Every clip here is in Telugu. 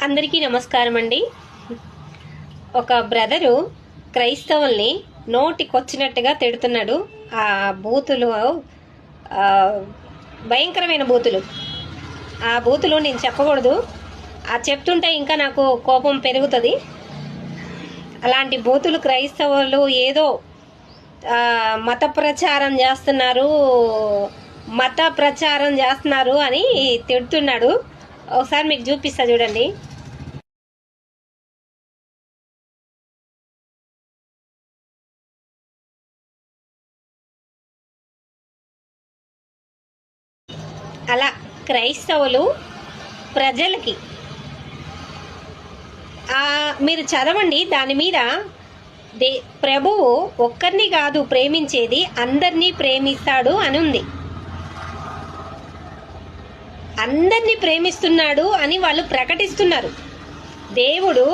అందరికీ నమస్కారం అండి. ఒక బ్రదరు క్రైస్తవుల్ని నోటికొచ్చినట్టుగా తిడుతున్నాడు. ఆ బూతులు భయంకరమైన బూతులు. ఆ బూతులు నేను చెప్పకూడదు, ఆ చెప్తుంటే ఇంకా నాకు కోపం పెరుగుతుంది. అలాంటి బూతులు క్రైస్తవులు ఏదో మత ప్రచారం చేస్తున్నారు అని తిడుతున్నాడు. ఒకసారి మీకు చూపిస్తా చూడండి. అలా క్రైస్తవులు ప్రజలకి మీరు చదవండి. దాని మీద ప్రభువు ఒక్కరిని కాదు ప్రేమించేది, అందరినీ ప్రేమిస్తాడు అని ఉంది. అందరినీ ప్రేమిస్తున్నాడు అని వాళ్ళు ప్రకటిస్తున్నారు. దేవుడు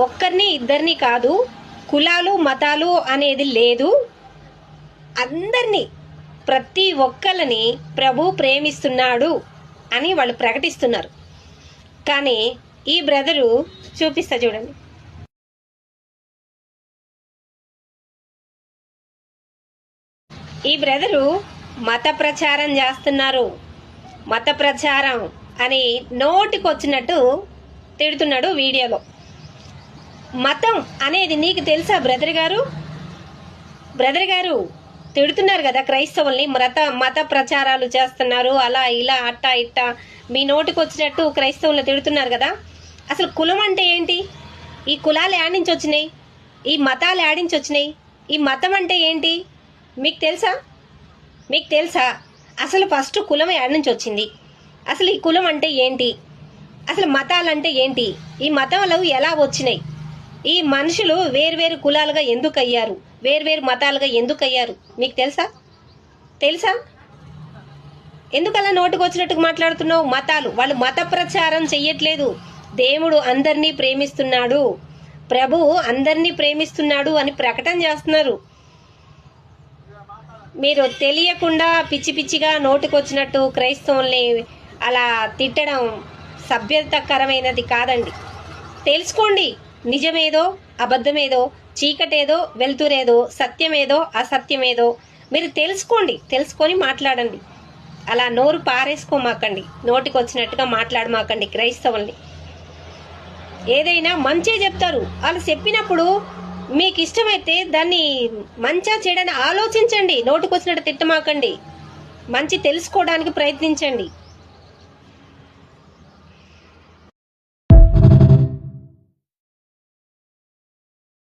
ఒక్కరిని ఇద్దరిని కాదు, కులాలు మతాలు అనేది లేదు, అందరినీ ప్రతి ఒక్కరిని ప్రభు ప్రేమిస్తున్నాడు అని వాళ్ళు ప్రకటిస్తున్నారు. కానీ ఈ బ్రదరు చూపిస్తా చూడండి. ఈ బ్రదరు మత ప్రచారం చేస్తున్నారు, మత ప్రచారం అని నోటికొచ్చినట్టు తిడుతున్నాడు వీడియోలో. మతం అనేది నీకు తెలుసా బ్రదర్ గారు? తిడుతున్నారు కదా క్రైస్తవుల్ని, మత ప్రచారాలు చేస్తున్నారు, అలా ఇలా అట్టా ఇట్టా మీ నోటికి వచ్చినట్టు క్రైస్తవుల్ని తిడుతున్నారు కదా. అసలు కులం అంటే ఏంటి? ఈ కులాలు యాడ్ నుంచి వచ్చినాయి, ఈ మతాలు యాడ్ నుంచి వచ్చినాయి. ఈ మతం అంటే ఏంటి మీకు తెలుసా? అసలు ఫస్ట్ కులం యాడ్ నుంచి వచ్చింది? అసలు ఈ కులం అంటే ఏంటి? అసలు మతాలంటే ఏంటి? ఈ మతాలు ఎలా వచ్చినాయి? ఈ మనుషులు వేర్వేరు కులాలుగా ఎందుకు అయ్యారు, వేర్వేరు మతాలుగా ఎందుకు అయ్యారు మీకు తెలుసా? ఎందుకు అలా నోటుకు వచ్చినట్టుగా మాట్లాడుతున్నావు? వాళ్ళు మత ప్రచారం చెయ్యట్లేదు. దేవుడు అందరినీ ప్రేమిస్తున్నాడు, ప్రభువు అందరినీ ప్రేమిస్తున్నాడు అని ప్రకటన చేస్తున్నారు. మీరు తెలియకుండా పిచ్చి పిచ్చిగా నోటికొచ్చినట్టు క్రైస్తవుల్ని అలా తిట్టడం సభ్యతకరమైనది కాదండి. తెలుసుకోండి, నిజమేదో అబద్ధమేదో, చీకటేదో వెలుతురేదో, సత్యమేదో అసత్యమేదో మీరు తెలుసుకొని మాట్లాడండి. అలా నోరు పారేసుకోమాకండి, నోటికొచ్చినట్టుగా మాట్లాడమాకండి క్రైస్తవుల్ని. ఏదైనా మంచే చెప్తారు, వాళ్ళు చెప్పినప్పుడు మీకు ఇష్టమైతే దాన్ని మంచిగా చేయడానికి ఆలోచించండి, నోటికొచ్చినట్టు తిట్టమాకండి. మంచి తెలుసుకోవడానికి ప్రయత్నించండి.